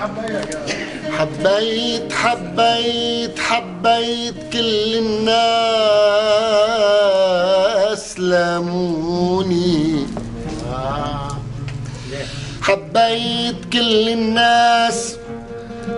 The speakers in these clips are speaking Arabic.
حبيت حبيت حبيت كل الناس لاموني، حبيت كل الناس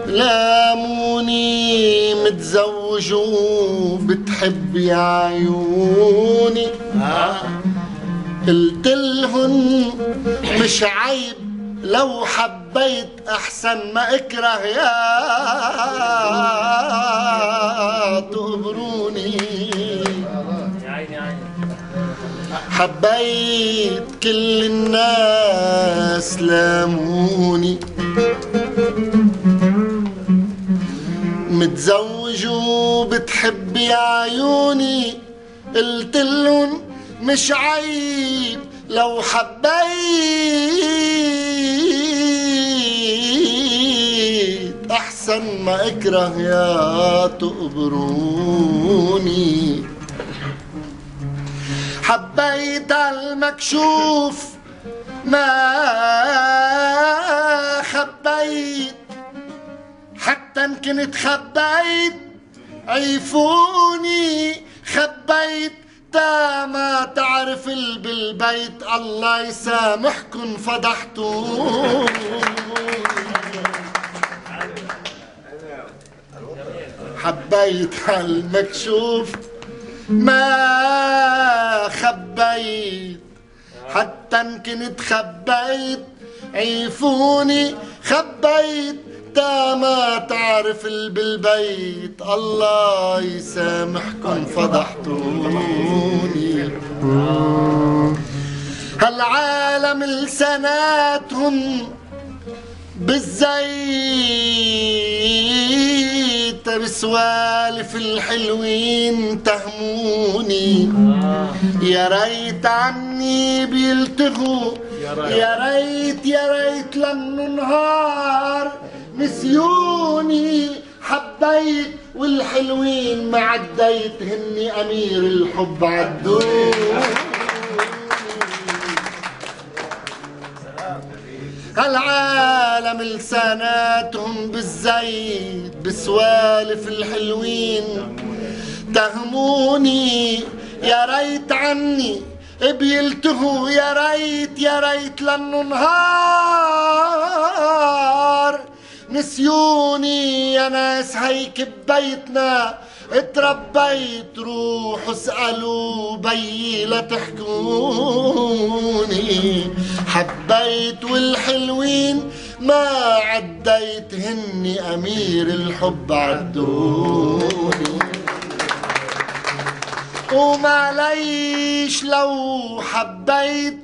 لاموني، متزوج وبتحب يا عيوني. قلتلهن مش عيب لو حبيت، احسن ما اكره يا تقبروني. حبيت كل الناس لاموني، متزوج وبتحب يا عيوني. قلتلن مش عيب لو حبيت، احسن ما اكره يا تقبروني. حبيت المكشوف ما خبيت، حتى ان كنت خبيت عيفوني. خبيت تا ما تعرف بالبيت، الله يسامحكن فضحتوني. حبيت المكشوف ما خبيت، حتى ان كنت خبيت عيفوني. خبيت تا ما تعرف بالبيت، الله يسامحكم فضحتوني. هالعالم لسناتهم بالزيت، بسوالف الحلوين تهموني. يا ريت عني بيلتغوا، يا ريت يا ريت للنهار نسيوني. حبيت والحلوين ما عديت، هني امير الحب عدوني. هالعالم لساناتهم بالزيت، بسوالف الحلوين تهموني. يا ريت عني بيلتهوا، يا ريت يا ريت للنهار نسيوني. يا ناس هيك ببيتنا اتربيت، روحوا اسألوا بيي لا تحكوني. حبيت والحلوين ما عديت، هني امير الحب عدوني. وما ليش لو حبيت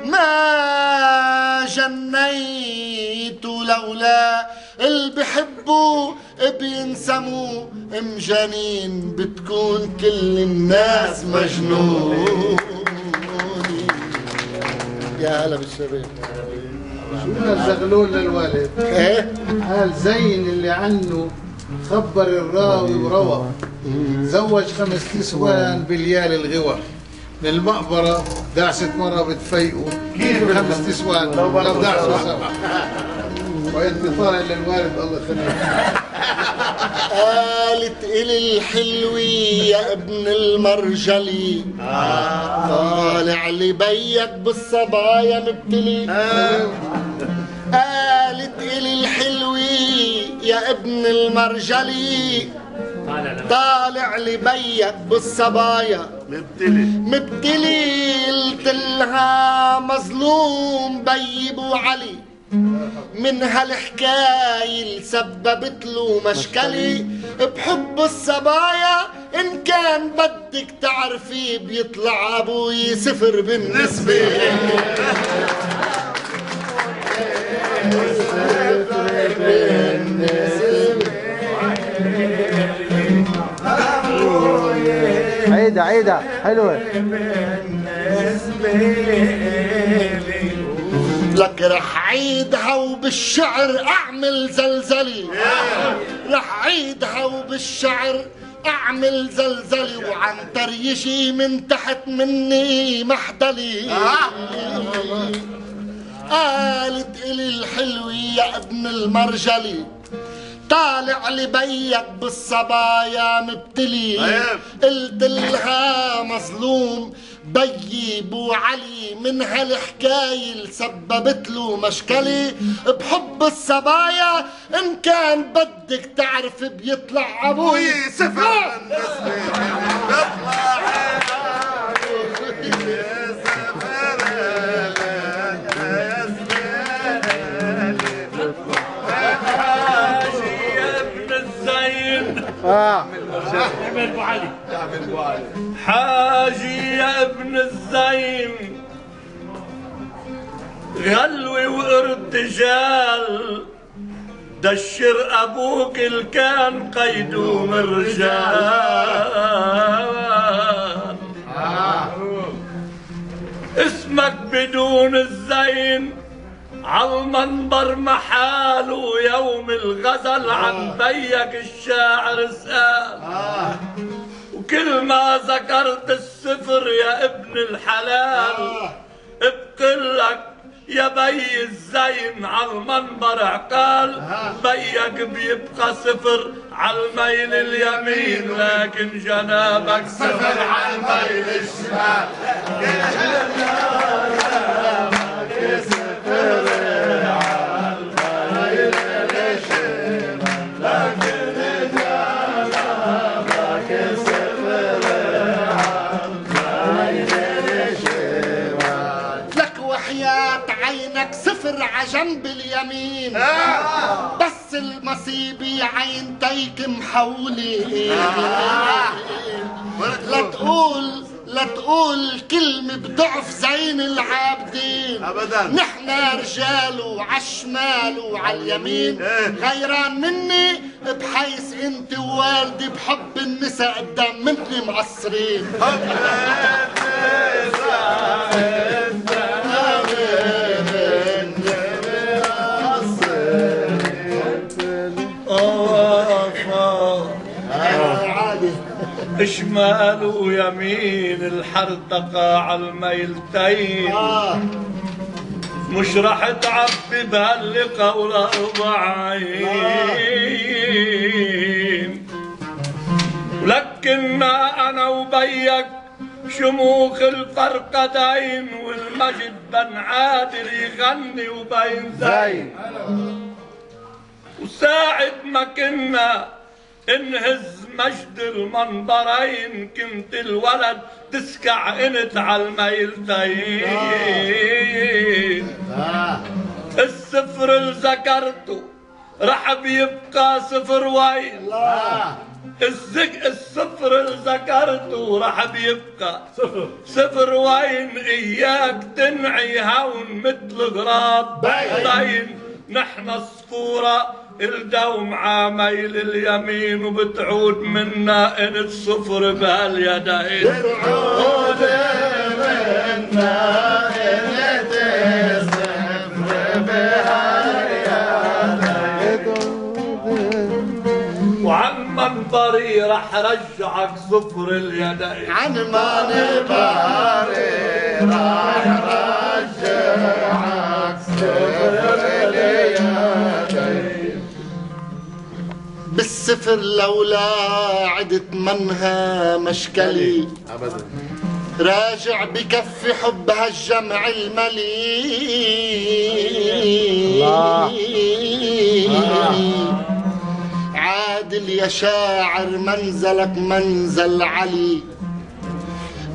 ما جنيت، لولا اللي بحبوا بينسموا مجانين، بتكون كل الناس مجنوني. يا هلا بالشباب. شو الزغلول للوالد؟ ايه؟ قال زين اللي عنه خبر الراوي وروى، تزوج 5 نسوان بليالي الغوى. من المقبرة دعسة مرة بتفيقوا، كيف 5 نسوان لو دعسوا 7؟ وانت طالع للوالد الله يخليك. قالت إلي الحلوي يا ابن المرجلي، طالع لبيك بالصبايا مبتلي. قالت إلي الحلوي يا ابن المرجلي، طالع لبيك بالصبايا مبتلي. قلت لها مظلوم بي ابو علي، من هالحكاية اللي سببت له مشكلي. بحب الصبايا إن كان بدك تعرفي، بيطلع أبوي 0 بالنسبة. عيدة عيدة حلوة. لك رح عيدها وبالشعر اعمل زلزلي، رح عيدها وبالشعر اعمل زلزلي، وعن تريشي من تحت مني محدلي. قالت إلي الحلوة يا ابن المرجلي طالع لبيك بالصبايا مبتلي. قلت لها مظلوم بيي بو علي من هالحكاية اللي سببت له مشكلة بحب الصبايا. ان كان بدك تعرف بيطلع ابوي صفر اعمل ابو علي حاجي يا ابن الزين غلوي وارتجال دشر ابوك اللي كان قيده مرجال. اسمك بدون الزين عالمنبر محاله يوم الغزل عن بيك الشاعر سأل. وكل ما ذكرت السفر يا ابن الحلال بقلك يا بي الزين عالمنبر عقال. بيك بيبقى صفر عالميل اليمين لكن جنابك صفر عالميل الشمال. عينك صفر عجنب اليمين بس المصيبة عين تيك محولي. لا تقول كلمة بضعف زين العابدين ابدا. نحنا رجال وعالشمال وعاليمين غيران مني بحيث انت ووالدي بحب النساء قدام مني مقصرين. شمال ويمين الحرتقى عالميلتين مش رح تعبي بهاللقا والأربعين. ولكننا أنا وبيك شموخ الفرقدين والمجد بن عادل يغني وبين زين. وساعد ما كنا انهز مجد المنبرين كنت الولد تسكع انت عالميلتين. الصفر اللي ذكرته رح بيبقى صفر وين. الصفر اللي ذكرته رح بيبقى صفر وين. اياك تنعي هون مثل غراب بين. نحن الصفورة الدوم عاميل اليمين وبتعود منا انت صفر بهاليدين. بتعود منا انت صفر بهاليدين. وعن منبري رح رجعك صفر اليدين. عن منبري رح رجعك صفر اليدين. بالسفر لولا عدت منها مشكلي ابدا. راجع بكفي حبها الجمع الملي. عادل يا شاعر منزلك منزل علي.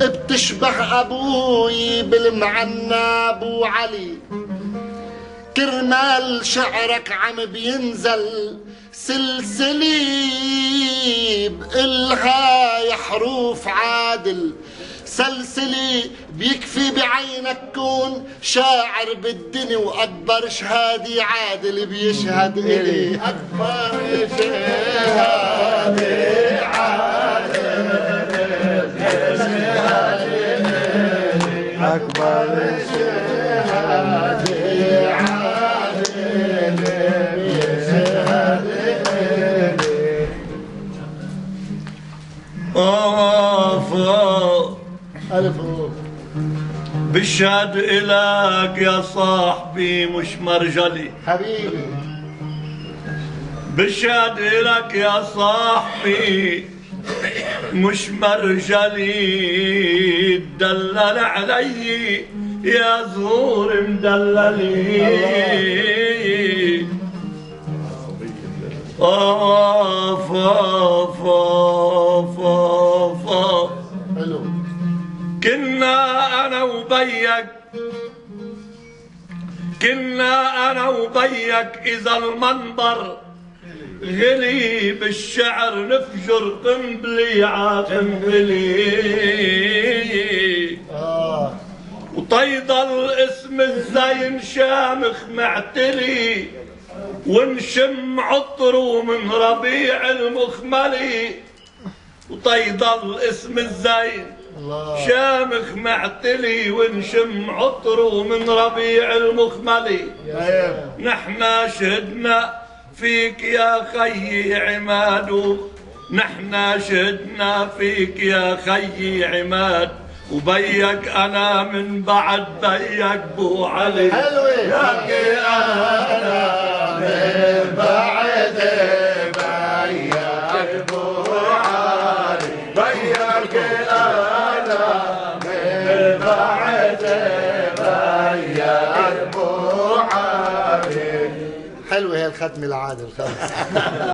بتشبه ابوي بالمعنى ابو علي. كرمال شعرك عم بينزل سلسلي بقلها يا حروف عادل. سلسلي بيكفي بعينك كون شاعر بالدنيا واكبر شهادي عادل بيشهد الي. اكبر شهادي عادل بيشهد الي. اكبر شهادي عادل بيشهد الي. فوق ألف بشهد إلك يا صاحبي مش مرجلي حبيبي بشهد إلك يا صاحبي مش مرجلي دلل علي يا زهور مدللي آف آف آف آف آف حلو كنا أنا وبيك إذا المنبر غلي بالشعر نفجر قنبلي عقنبلي وطيضل اسم الزين شامخ معتلي ونشم عطره من ربيع المخملي وطيضل اسم الزين شامخ معتلي ونشم عطره من ربيع المخملي نحنا شهدنا فيك يا خيي عماد نحنا شهدنا فيك يا خيي عماد وبيك انا من بعد بيك بو علي حلوة ياكي انا من بعد بيك بو علي بيك انا من بعد بيك بو علي حلوة هي الختمة العادة الخامسة